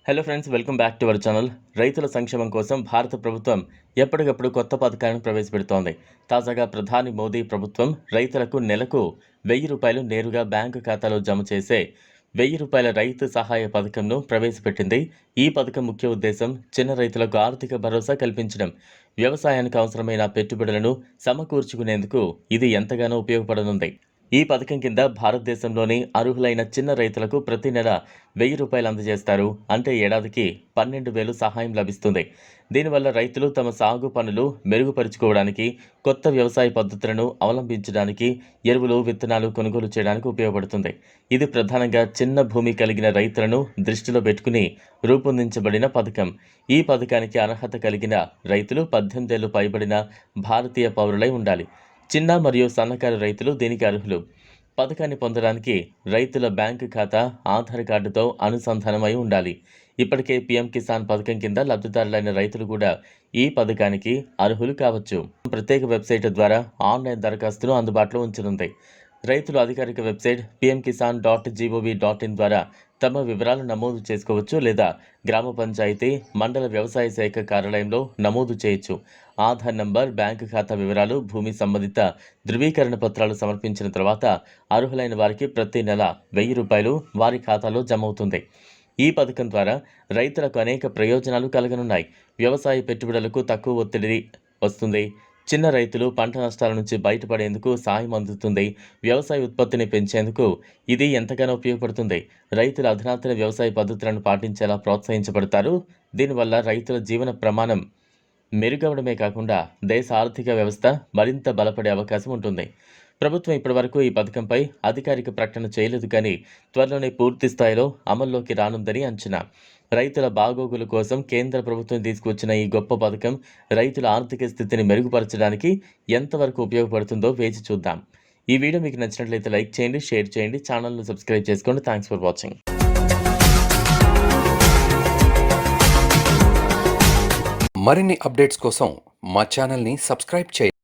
Hello friends, welcome back to our channel. రైతుల సంక్షేమం కోసం భారత ప్రభుత్వం ఎప్పటికప్పుడు కొత్త పథకాలను ప్రవేశపెడుతోంది. తాజాగా ప్రధాని మోదీ ప్రభుత్వం రైతులకు నెలకు ₹1000 నేరుగా బ్యాంకు ఖాతాలో జమ చేసే ₹1000 రైతు సహాయ పథకంను ప్రవేశపెట్టింది. ఈ పథకం ముఖ్య ఉద్దేశం చిన్న రైతులకు ఆర్థిక భరోసా కల్పించడం. వ్యవసాయానికి అవసరమైన పెట్టుబడులను సమకూర్చుకునేందుకు ఇది ఎంతగానో ఉపయోగపడనుంది. ఈ పథకం కింద భారతదేశంలోని అర్హులైన చిన్న రైతులకు ప్రతి నెల ₹1000 అందజేస్తారు. అంటే ఏడాదికి 12,000 సహాయం లభిస్తుంది. దీనివల్ల రైతులు తమ సాగు పనులు మెరుగుపరుచుకోవడానికి, కొత్త వ్యవసాయ పద్ధతులను అవలంబించడానికి, ఎరువులు, విత్తనాలు కొనుగోలు చేయడానికి ఉపయోగపడుతుంది. ఇది ప్రధానంగా చిన్న భూమి కలిగిన రైతులను దృష్టిలో పెట్టుకుని రూపొందించబడిన పథకం. ఈ పథకానికి అర్హత కలిగిన రైతులు 18 ఏళ్లు పైబడిన భారతీయ పౌరులై ఉండాలి. చిన్న మరియు సన్నకారు రైతులు దీనికి అర్హులు. పథకాన్ని పొందడానికి రైతుల బ్యాంకు ఖాతా ఆధార్ కార్డుతో అనుసంధానమై ఉండాలి. ఇప్పటికే పీఎం కిసాన్ పథకం కింద లబ్ధిదారులైన రైతులు కూడా ఈ పథకానికి అర్హులు కావచ్చు. ప్రత్యేక వెబ్సైట్ ద్వారా ఆన్లైన్ దరఖాస్తును అందుబాటులో ఉంచనుంది. రైతులు అధికారిక వెబ్సైట్ pmkisan.gov.in ద్వారా తమ వివరాలు నమోదు చేసుకోవచ్చు, లేదా గ్రామ పంచాయతీ, మండల వ్యవసాయ శాఖ కార్యాలయంలో నమోదు చేయొచ్చు. ఆధార్ నంబర్, బ్యాంకు ఖాతా వివరాలు, భూమి సంబంధిత ధృవీకరణ పత్రాలు సమర్పించిన తర్వాత అర్హులైన వారికి ప్రతి నెల ₹1000 వారి ఖాతాలో జమ అవుతుంది. ఈ పథకం ద్వారా రైతులకు అనేక ప్రయోజనాలు కలగనున్నాయి. వ్యవసాయ పెట్టుబడులకు తక్కువ ఒత్తిడి వస్తుంది. చిన్న రైతులు పంట నష్టాల నుంచి బయటపడేందుకు సాయం అందుతుంది. వ్యవసాయ ఉత్పత్తిని పెంచేందుకు ఇది ఎంతగానో ఉపయోగపడుతుంది. రైతులు అధునాతన వ్యవసాయ పద్ధతులను పాటించేలా ప్రోత్సహించబడతారు. దీనివల్ల రైతుల జీవన ప్రమాణం మెరుగవడమే కాకుండా దేశ ఆర్థిక వ్యవస్థ మరింత బలపడే అవకాశం ఉంటుంది. ప్రభుత్వం ఇప్పటివరకు ఈ పథకంపై అధికారిక ప్రకటన చేయలేదు, కానీ త్వరలోనే పూర్తి స్థాయిలో అమల్లోకి రానుందని అంచనా. రైతుల బాగోగుల కోసం కేంద్ర ప్రభుత్వం తీసుకొచ్చిన ఈ గొప్ప పథకం రైతుల ఆర్థిక స్థితిని మెరుగుపరచడానికి ఎంతవరకు ఉపయోగపడుతుందో వేచి చూద్దాం. ఈ వీడియో మీకు నచ్చినట్లయితే లైక్ చేయండి, షేర్ చేయండి, ఛానల్ను సబ్స్క్రైబ్ చేసుకోండి. Thanks for watching. మరిన్ని అప్డేట్స్ కోసం మా ఛానల్ని సబ్స్క్రైబ్ చేయండి.